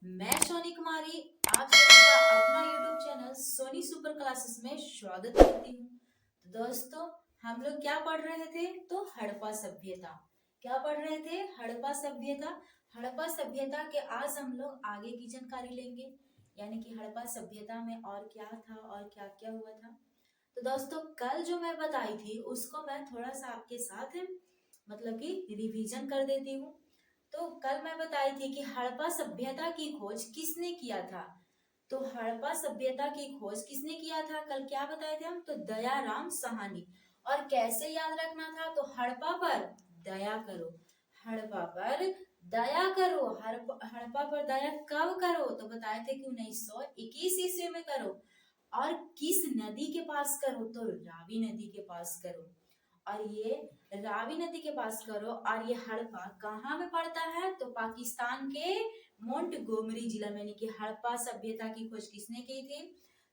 मैं सोनी कुमारी आप सबका अपना YouTube channel Soni super classes में स्वागत करती हूँ। तो दोस्तों, हम लोग क्या पढ़ रहे थे? तो हड़प्पा सभ्यता। क्या पढ़ रहे थे? हड़प्पा सभ्यता। हड़प्पा सभ्यता के आज हम लोग आगे की जानकारी लेंगे, यानी कि हड़प्पा सभ्यता में और क्या था और क्या क्या हुआ था। तो दोस्तों, कल जो मैं बताई थी उसको मैं थोड़ा सा आपके साथ मतलब कि रिवीजन कर देती हूँ। तो कल मैं बताई थी कि हड़प्पा सभ्यता की खोज किसने किया था। तो हड़प्पा सभ्यता की खोज किसने किया था, कल क्या बताए थे हम? तो दयाराम साहनी। और कैसे याद रखना था? तो हड़प्पा पर दया करो, हड़प्पा पर दया करो। हड़प्पा पर दया कब करो? तो बताए थे कि 1921 ईस्वी में करो। और किस नदी के पास करो? तो रावी नदी के पास करो। और ये रावी नदी के पास करो। और ये हड़प्पा कहाँ में पड़ता है? तो पाकिस्तान के मोंटगोमरी जिला में। यानी कि हड़प्पा सभ्यता की खोज किसने की थी?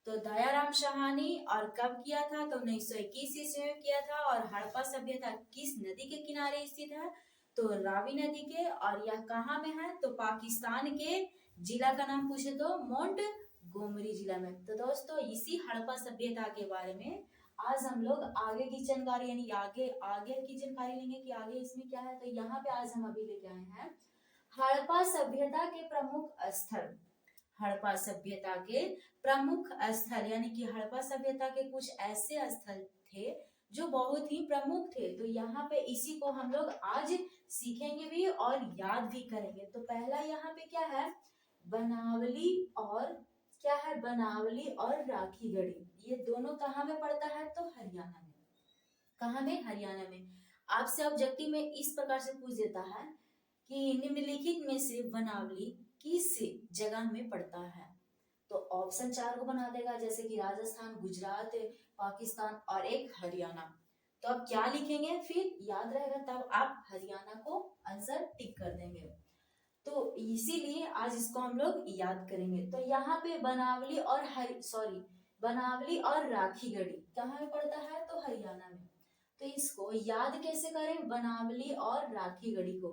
तो दयाराम साहनी। और कब किया था? तो 1921 ईस्वी में किया था। और हड़प्पा सभ्यता किस नदी के किनारे स्थित है? तो रावी नदी के। और यह कहाँ में है? तो पाकिस्तान के जिला का नाम पूछे तो मोंटगोमरी जिला में। तो दोस्तों, इसी हड़प्पा सभ्यता के बारे में आज हम लोग आगे की जानकारी यानी आगे आगे की जानकारी लेंगे कि आगे इसमें क्या है। तो यहाँ पे आज हम अभी लेके आए हैं हड़प्पा सभ्यता के प्रमुख स्थल। हड़प्पा सभ्यता के प्रमुख स्थल यानी कि हड़प्पा सभ्यता के कुछ ऐसे स्थल थे जो बहुत ही प्रमुख थे। तो यहाँ पे इसी को हम लोग आज सीखेंगे भी और याद भी करेंगे। तो पहला यहाँ पे क्या है? बनावली। और क्या है? बनावली और राखीगढ़ी। ये दोनों कहाँ में पड़ता है? तो हरियाणा में। कहाँ में? हरियाणा में। आपसे ऑब्जेक्टिव में इस प्रकार से पूछ देता है कि निम्नलिखित में से बनावली किस जगह में पड़ता है? तो ऑप्शन 4 को बना देगा, जैसे कि राजस्थान, गुजरात, पाकिस्तान और एक हरियाणा। तो अब क्या लिखेंगे? फिर याद रहेगा तब आप हरियाणा को आंसर टिक कर देंगे। तो इसीलिए आज इसको हम लोग याद करेंगे। तो यहाँ पे बनावली और बनावली और राखीगढ़ी कहाँ में पड़ता है? तो हरियाणा में। तो इसको याद कैसे करें? बनावली और राखीगढ़ी को।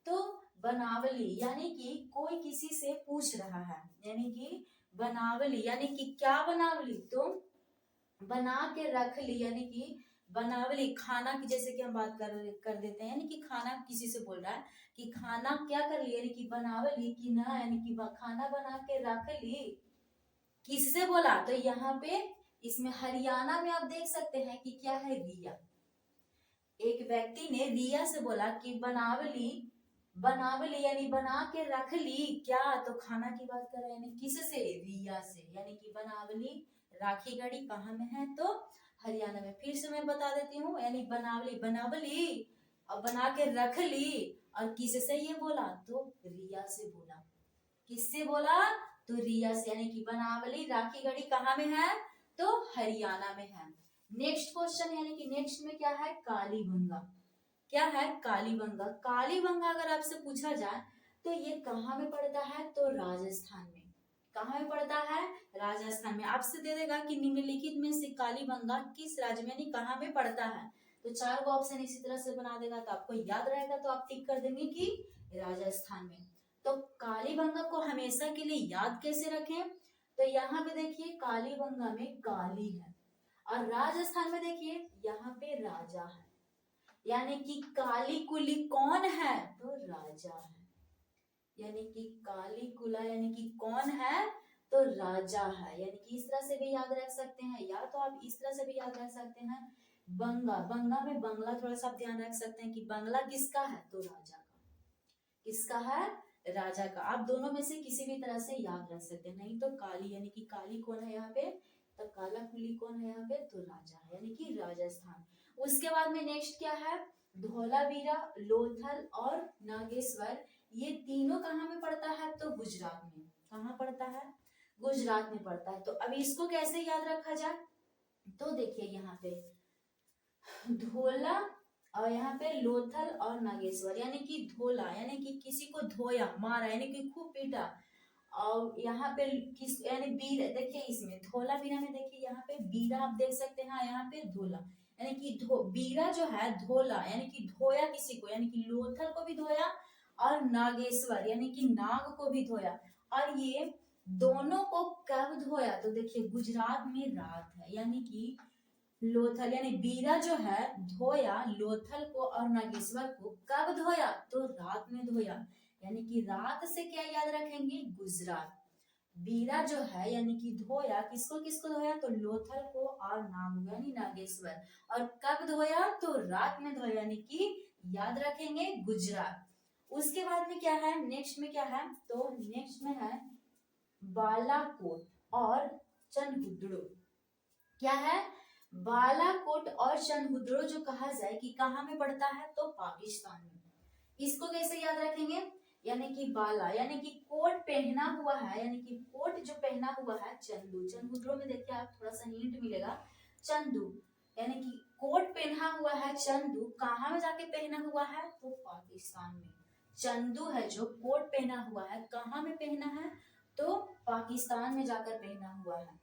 तो बनावली यानी कि कोई किसी से पूछ रहा है, यानी कि बनावली यानी कि क्या बनावली? तो बना के रख ली, यानी कि बनावली खाना की, जैसे कि हम बात कर देते हैं, यानी कि खाना किसी से बोल रहा है कि खाना क्या कर ली, यानी कि बनावली की ना, यानी कि खाना बना के रख ली। किससे बोला? तो यहाँ पे इसमें हरियाणा में आप देख सकते हैं कि क्या है? रिया। एक व्यक्ति ने रिया से बोला कि बनावली बनावली यानी बना के रख ली क्या? तो खाना की बात कर रहे हैं, यानी किससे? रिया से। यानी कि बनावली राखीगढ़ी कहाँ में है? तो हरियाणा में। फिर से मैं बता देती हूँ, यानी बनावली बनावली और बना के रख ली। और किससे ये बोला? तो रिया से बोला। किससे बोला? तो रिया से। यानी कि बनावली राखीगढ़ी कहाँ में है? तो हरियाणा में है। नेक्स्ट क्वेश्चन, यानी कि नेक्स्ट में क्या है? कालीबंगा। क्या है? कालीबंगा। कालीबंगा अगर आपसे पूछा जाए तो ये कहाँ में पड़ता है? तो राजस्थान में। कहाँ में पड़ता है? राजस्थान में। आपसे दे देगा कि निम्नलिखित में से कालीबंगा किस राज्य में, यानी कहाँ में पड़ता है। तो 4 को ऑप्शन इसी तरह से बना देगा तो आपको याद रहेगा, तो आप टिक कर देंगे कि राजस्थान में। तो कालीबंगा को हमेशा के लिए याद कैसे रखें? तो यहाँ पे देखिए कालीबंगा में काली है, और राजस्थान में देखिए यहाँ पे राजा है। यानी कि काली कुली कौन है? तो राजा है। यानी कि काली कुला यानी कि कौन है? तो राजा है। यानी कि इस तरह से भी याद रख सकते हैं, या तो आप इस तरह से भी याद रख सकते हैं। बंगा, बंगा में बंगला थोड़ा सा ध्यान रख सकते हैं कि बंगला किसका है? तो राजा का। किसका है? राजा का। आप दोनों में से किसी भी तरह से याद रख सकते हैं। नहीं तो काली, यानी कि काली कौन है यहाँ पे? तो काला कुली कौन है यहाँ पे? तो राजा है, यानी कि राजस्थान। उसके बाद में नेक्स्ट क्या है? धौलावीरा, लोथल और नागेश्वर। ये तीनों कहाँ में पड़ता है? तो गुजरात में। कहाँ पड़ता है? गुजरात में पड़ता है। तो अभी इसको कैसे याद रखा जाए? तो देखिए यहाँ पे धोला और यहाँ पे लोथल और नागेश्वर। यानी कि धोला यानी कि किसी को धोया, मारा, यानी कि खूब पीटा। और यहाँ पे किस यानी बीर, देखिए इसमें धोला बीरा में देखिए यहाँ पे बीरा आप देख सकते हैं, यहाँ पे धोला। यानी कि बीरा जो है धोला यानी कि धोया किसी को, यानी कि लोथल को भी धोया और नागेश्वर यानी कि नाग को भी धोया। और ये दोनों को कब धोया, तो देखिए गुजरात में रात है, यानी कि लोथल यानी बीरा जो है धोया लोथल को और नागेश्वर को कब धोया, तो रात में धोया, यानी कि रात से क्या याद रखेंगे, गुजरात। बीरा जो है यानी कि धोया किसको किसको धोया, तो लोथल को और नाग यानी नागेश्वर, और कब धोया, तो रात में धोया, यानी कि याद रखेंगे गुजरात। उसके बाद में क्या है, नेक्स्ट में क्या है, तो नेक्स्ट में है बालाकोट और चनहुद्रो। क्या है, बालाकोट और चनहुद्रो जो कहा जाए कि कहाँ में पड़ता है, तो पाकिस्तान में। इसको कैसे याद रखेंगे, यानी कि बाला यानी कि कोट पहना हुआ है, यानी कि कोट जो पहना हुआ है चंदू, चनहुद्रो में देखिए आप थोड़ा सा हिंट मिलेगा, चंदू यानी कि कोट पहना हुआ है, चंदू कहाँ में जाके पहना हुआ है, तो पाकिस्तान में। चंदू है जो कोट पहना हुआ है, कहाँ में पहना है, तो पाकिस्तान में जाकर पहना हुआ है।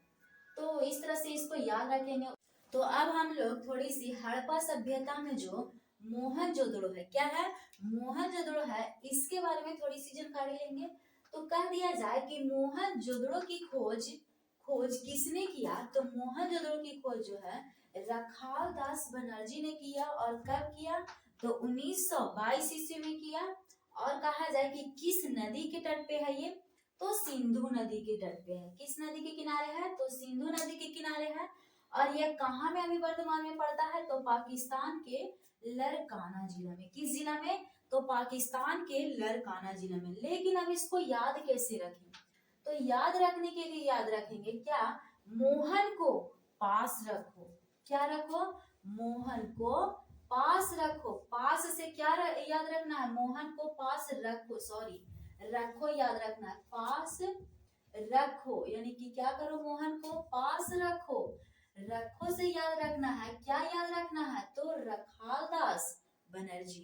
तो इस तरह से इसको याद रखेंगे। तो अब हम लोग थोड़ी सी हड़प्पा सभ्यता में जो मोहनजोदड़ो है, क्या है, मोहनजोदड़ो है, इसके बारे में थोड़ी सी जानकारी लेंगे। तो कह दिया जाए कि मोहनजोदड़ो की खोज खोज किसने किया, तो मोहनजोदड़ो की खोज जो है रखाल दास बनर्जी ने किया, और कब किया, तो 1922 ईस्वी में किया। और कहा जाए कि किस नदी के तट पे है ये, तो सिंधु नदी के तट पे है। किस नदी के किनारे है, तो सिंधु नदी के किनारे है। और यह कहाँ में अभी वर्तमान में पड़ता है, तो पाकिस्तान के लरकाना जिला में। किस जिला में, तो पाकिस्तान के लरकाना जिला में। लेकिन अब इसको याद कैसे रखें, तो याद रखने के लिए याद रखेंगे क्या, मोहन को पास रखो। क्या रखो, मोहन को पास रखो। पास से क्या याद रखना है, मोहन को पास रखो, सॉरी रखो याद रखना है, पास रखो यानी कि क्या करो, मोहन को पास रखो। रखो से याद रखना है, क्या याद रखना है, तो रखालदास बनर्जी।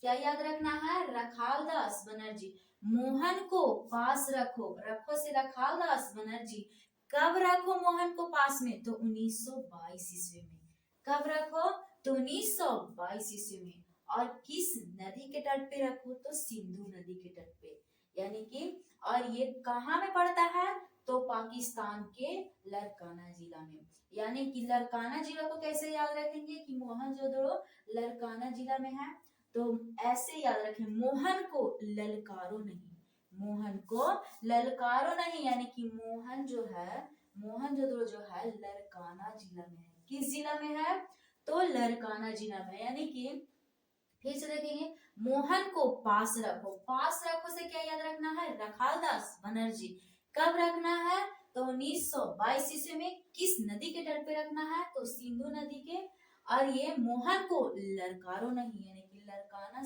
क्या याद रखना है, रखालदास बनर्जी। मोहन को पास रखो, रखो से रखालदास बनर्जी। कब रखो मोहन को पास में, तो 1922 ईस्वी में। कब रखो, तो 1922 ईस्वी में। और किस नदी के तट पे रखो, तो सिंधु नदी के तट पे, यानी कि और ये कहाँ में पड़ता है, तो पाकिस्तान के लरकाना जिला में। यानी कि लरकाना जिला को कैसे याद रखेंगे कि मोहनजोदड़ो लरकाना जिला में है, तो ऐसे याद रखें, मोहन को ललकारो नहीं, मोहन को ललकारो नहीं, यानी कि मोहन जो है, मोहनजोदड़ो जो है लरकाना जिला में है। किस जिला में है, तो लरकाना जिला में, यानी कि फिर से देखेंगे, मोहन को पास रखो। पास रखो से क्या याद रखना है, रखालदास बनर्जी। कब रखना है, तो 1922 ईस्वी में। किस नदी के तट पे रखना है, तो सिंधु नदी के। और ये मोहन को ललकारो नहीं, यानी कि लड़काना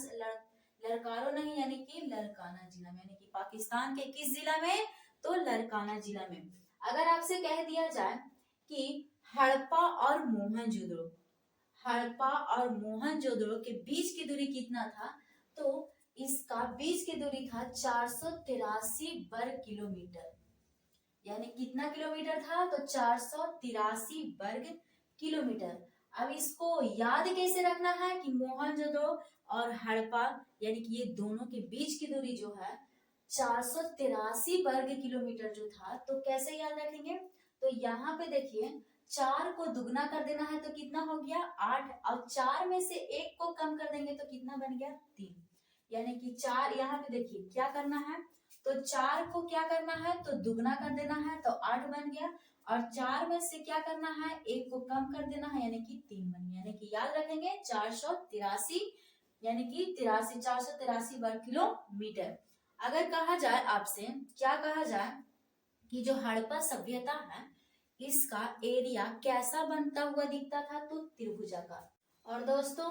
लड़कारो नहीं, यानी कि लड़काना जिला में, यानी कि पाकिस्तान के किस जिला में, तो लड़काना जिला में। अगर आपसे कह दिया जाए कि हड़प्पा और मोहनजोदड़ो, हड़प्पा और मोहनजोदड़ो के बीच की दूरी कितना था, तो इसका बीच की दूरी था 483 वर्ग किलोमीटर। यानी कितना किलोमीटर था, तो 483 वर्ग किलोमीटर। अब इसको याद कैसे रखना है कि मोहनजोदड़ो और हड़प्पा यानी कि ये दोनों के बीच की दूरी जो है 483 वर्ग किलोमीटर जो था, तो कैसे याद रखेंगे, तो यहाँ पे देखिए 4 को दुगना कर देना है तो कितना हो गया 8, और 4 में से 1 को कम कर देंगे तो कितना बन गया 3। यानी कि 4 यहाँ पे देखिए क्या करना है, तो 4 को क्या करना है, तो दुगना कर देना है तो 8 बन गया, और 4 में से क्या करना है, 1 को कम कर देना है यानी कि 3 बन गया। यानी कि याद रखेंगे 483 यानी कि 483 वर्ग किलोमीटर। अगर कहा जाए आपसे, क्या कहा जाए कि जो हड़प्पा सभ्यता है इसका एरिया कैसा बनता हुआ दिखता था, तो त्रिभुजाकार। और दोस्तों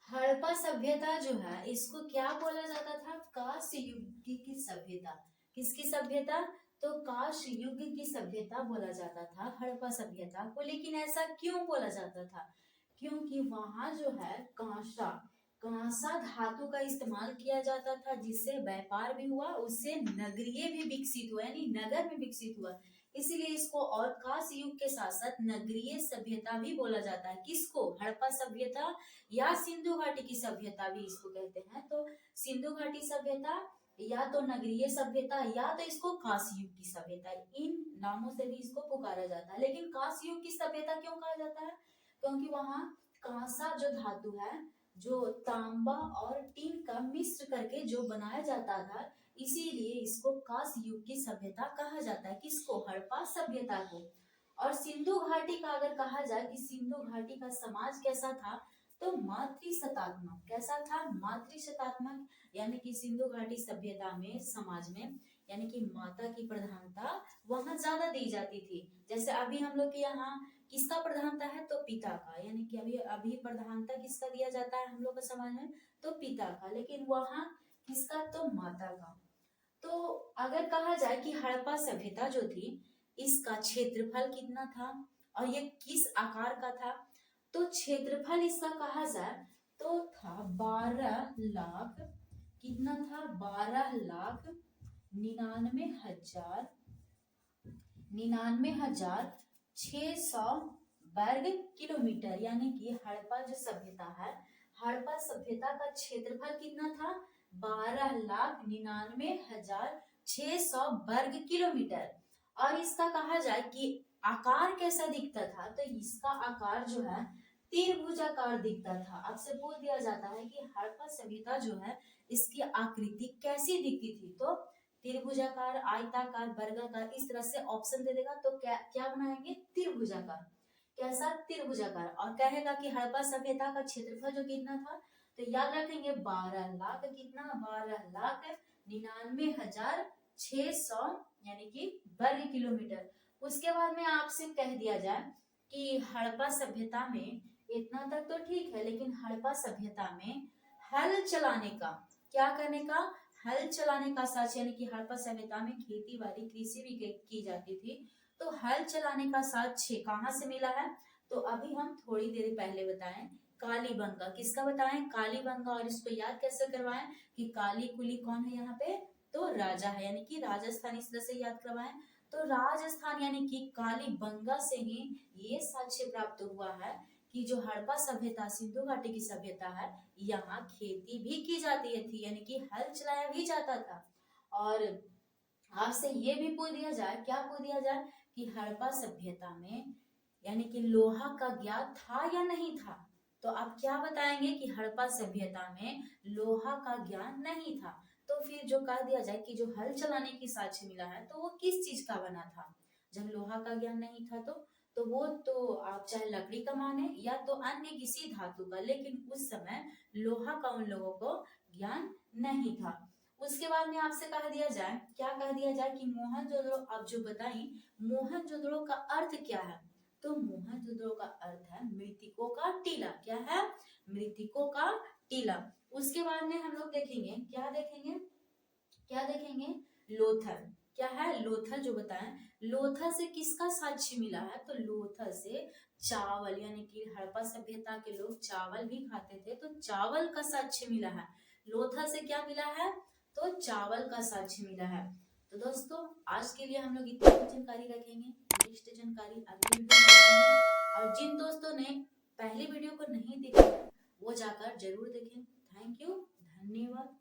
हड़प्पा सभ्यता जो है इसको क्या बोला जाता था, कांस्य युग की सभ्यता। किसकी सभ्यता, तो कांस्य युग की सभ्यता बोला जाता था हड़प्पा सभ्यता को। लेकिन ऐसा क्यों बोला जाता था, क्योंकि वहां जो है कांसा कांसा धातु का इस्तेमाल किया जाता था, जिससे व्यापार भी हुआ, उससे नगरीय भी विकसित हुआ, यानी नगर भी विकसित हुआ। इसीलिए इसको और कांस्य युग के साथ साथ नगरीय सभ्यता भी बोला जाता है। किसको, हड़प्पा सभ्यता या सिंधु घाटी की सभ्यता भी इसको कहते हैं। तो सिंधु घाटी सभ्यता या तो नगरीय सभ्यता, या तो इसको कांस्य युग की सभ्यता, इन नामों से भी इसको पुकारा जाता है। लेकिन कांस्य युग की सभ्यता क्यों कहा जाता है? क्योंकि वहां कांसा जो धातु है, जो तांबा और टीन का मिश्र करके जो बनाया जाता था, इसीलिए इसको कांस्य युग की सभ्यता कहा जाता है। किसको? हड़प्पा सभ्यता को। और सिंधु घाटी का अगर कहा जाए कि सिंधु घाटी का समाज कैसा था, तो मातृशतात्मक। कैसा था? मातृशतात्मक। यानी कि सिंधु घाटी सभ्यता में, समाज में, यानी कि माता की प्रधानता वहां ज्यादा दी जाती थी। जैसे अभी हम लोग के यहाँ किसका प्रधानता है? तो पिता का। यानी कि अभी अभी प्रधानता किसका दिया जाता है हम लोग के समाज में? तो पिता का। लेकिन वहां किसका? तो माता का। तो अगर कहा जाए कि हड़प्पा सभ्यता जो थी, इसका क्षेत्रफल कितना था और ये किस आकार का था, तो क्षेत्रफल इसका कहा जाए तो था 12 लाख। कितना था? 12,99,600 वर्ग किलोमीटर। यानी कि हड़प्पा जो सभ्यता है, हड़प्पा सभ्यता का क्षेत्रफल कितना था? 12,99,600 वर्ग किलोमीटर। और इसका कहा जाए कि आकार कैसा दिखता था, तो इसका आकार जो है त्रिभुजाकार दिखता था। आपसे पूछ दिया जाता है कि हड़प्पा सभ्यता जो है, इसकी आकृति कैसी दिखती थी, तो त्रिभुजाकार, आयताकार, वर्गाकार, इस तरह से ऑप्शन दे देगा। तो क्या क्या बनाएंगे? त्रिभुजाकार। कैसा? त्रिभुजाकार। और कहेगा कि हड़प्पा सभ्यता का क्षेत्रफल जो कितना था, तो याद रखेंगे 12 लाख। कितना? 12,99,600 यानी कि वर्ग किलोमीटर। उसके बाद में आपसे कह दिया जाए कि हड़प्पा सभ्यता में इतना तक तो ठीक है, लेकिन हड़प्पा सभ्यता में हल चलाने का, क्या करने का? हल चलाने का साक्ष्य। यानी कि हड़प्पा सभ्यता में खेती बाड़ी, कृषि भी की जाती थी। तो हल चलाने का साक्ष्य कहाँ से मिला है? तो अभी हम थोड़ी देर पहले बताएं, कालीबंगा। किसका बताएं? कालीबंगा। और इसको याद कैसे करवाएं कि काली कुली कौन है यहाँ पे? तो राजा है, यानी कि राजस्थान। इस तरह से याद करवाएं। तो राजस्थान यानी कि कालीबंगा से ही ये साक्ष्य प्राप्त हुआ है कि जो हड़प्पा सभ्यता, सिंधु घाटी की सभ्यता है, यहाँ खेती भी की जाती थी, यानी कि हल चलाया भी जाता था। और आपसे ये भी पूछ दिया जाए, क्या पूछ दिया जाए कि हड़प्पा सभ्यता में यानी कि लोहा का ज्ञान था या नहीं था, तो आप क्या बताएंगे कि हड़प्पा सभ्यता में लोहा का ज्ञान नहीं था। तो फिर जो कह दिया जाए कि जो हल चलाने की साक्ष्य मिला है, तो वो किस चीज का बना था? जब लोहा का ज्ञान नहीं था तो वो तो आप चाहे लकड़ी का माने या तो अन्य किसी धातु का, लेकिन उस समय लोहा का उन लोगों को ज्ञान नहीं था। उसके बाद में आपसे कह दिया जाए, क्या कह दिया जाए कि मोहनजोदड़ो, आप जो बताई मोहनजोदड़ो का अर्थ क्या है, तो मोहनजोदड़ो का अर्थ है मृतकों का टीला। क्या है? मृतकों का टीला। उसके बाद में हम लोग देखेंगे, क्या देखेंगे? क्या देखेंगे? लोथल। क्या है? लोथल जो बताएं, लोथल से किसका साक्ष्य मिला है, तो लोथल से चावल, यानी कि हड़प्पा सभ्यता के लोग चावल भी खाते थे, तो चावल का साक्ष्य मिला है। लोथल से क्या मिला है? तो चावल का साक्ष्य मिला है। तो दोस्तों, आज के लिए हम लोग इतनी जानकारी रखेंगे, नेक्स्ट जानकारी अगली वीडियो में देखेंगे। और जिन दोस्तों ने पहली वीडियो को नहीं देखा है, वो जाकर जरूर देखें। थैंक यू, धन्यवाद।